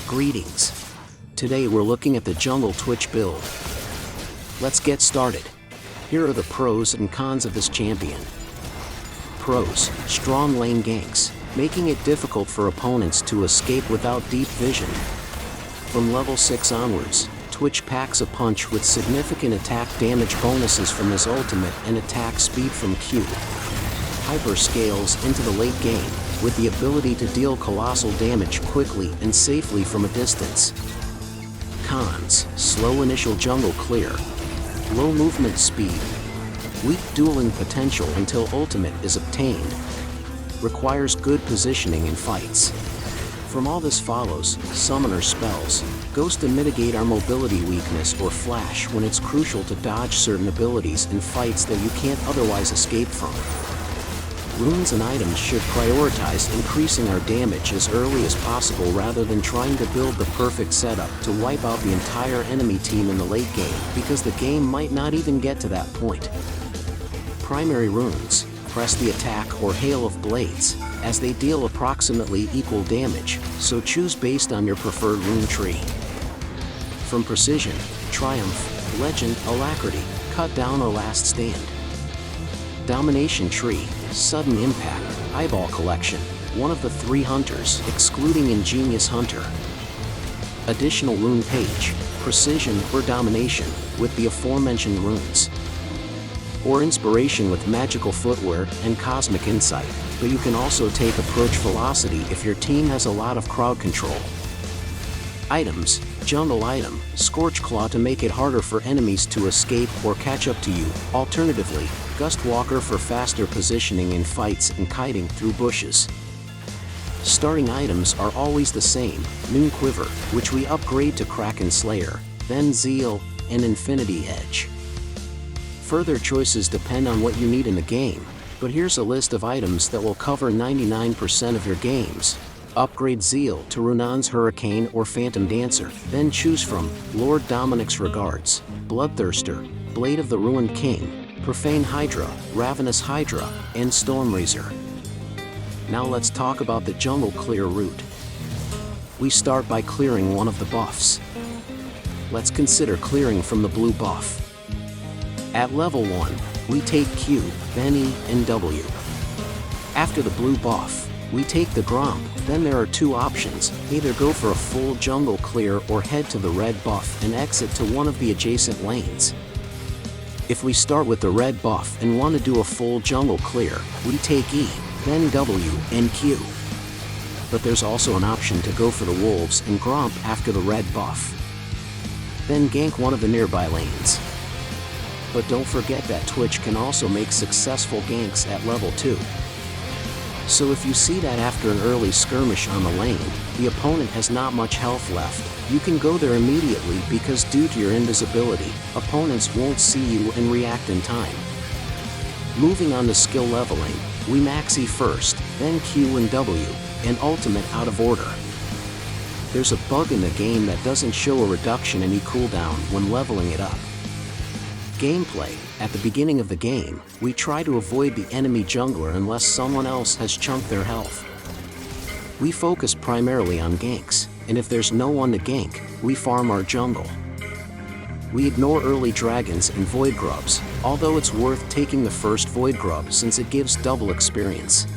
Greetings. Today we're looking at the jungle Twitch build. Let's get started. Here are the pros and cons of this champion. Pros: strong lane ganks, making it difficult for opponents to escape without deep vision. From level 6 onwards, Twitch packs a punch with significant attack damage bonuses from his ultimate and attack speed from Q. Hyper scales into the late game, with the ability to deal colossal damage quickly and safely from a distance. Cons: slow initial jungle clear, low movement speed, weak dueling potential until ultimate is obtained, requires good positioning in fights. From all this follows, summoner spells, ghost to mitigate our mobility weakness or flash when it's crucial to dodge certain abilities in fights that you can't otherwise escape from. Runes and items should prioritize increasing our damage as early as possible rather than trying to build the perfect setup to wipe out the entire enemy team in the late game, because the game might not even get to that point. Primary runes: press the attack or hail of blades, as they deal approximately equal damage, so choose based on your preferred rune tree. From precision: triumph, legend, alacrity, cut down or last stand. Domination tree: sudden impact, eyeball collection, one of the 3 hunters, excluding ingenious hunter. Additional rune page: precision or domination, with the aforementioned runes. Or inspiration with magical footwear and cosmic insight, but you can also take approach velocity if your team has a lot of crowd control. Items: jungle item, Scorch Claw to make it harder for enemies to escape or catch up to you. Alternatively, Gust Walker for faster positioning in fights and kiting through bushes. Starting items are always the same: Noon Quiver, which we upgrade to Kraken Slayer, then Zeal, and Infinity Edge. Further choices depend on what you need in the game, but here's a list of items that will cover 99% of your games. Upgrade Zeal to Runan's Hurricane or Phantom Dancer, then choose from Lord Dominic's Regards, Bloodthirster, Blade of the Ruined King, Profane Hydra, Ravenous Hydra, and Storm Razor. Now let's talk about the jungle clear route. We start by clearing one of the buffs. Let's consider clearing from the blue buff. At level 1, we take Q, then E, and W. After the blue buff, we take the Gromp. Then there are 2 options: either go for a full jungle clear or head to the red buff and exit to one of the adjacent lanes. If we start with the red buff and want to do a full jungle clear, we take E, then W, and Q. But there's also an option to go for the wolves and Gromp after the red buff. Then gank one of the nearby lanes. But don't forget that Twitch can also make successful ganks at level 2. So if you see that after an early skirmish on the lane, the opponent has not much health left, you can go there immediately, because due to your invisibility, opponents won't see you and react in time. Moving on to skill leveling, we max E first, then Q and W, and ultimate out of order. There's a bug in the game that doesn't show a reduction in E cooldown when leveling it up. Gameplay: at the beginning of the game, we try to avoid the enemy jungler unless someone else has chunked their health. We focus primarily on ganks, and if there's no one to gank, we farm our jungle. We ignore early dragons and void grubs, although it's worth taking the first void grub since it gives double experience.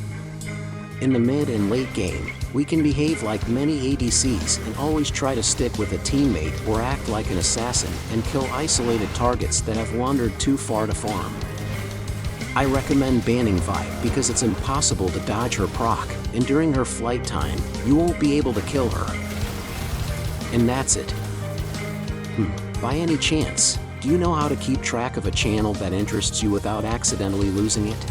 In the mid and late game, we can behave like many ADCs and always try to stick with a teammate or act like an assassin and kill isolated targets that have wandered too far to farm. I recommend banning Vi because it's impossible to dodge her proc, and during her flight time, you won't be able to kill her. And that's it. By any chance, do you know how to keep track of a channel that interests you without accidentally losing it?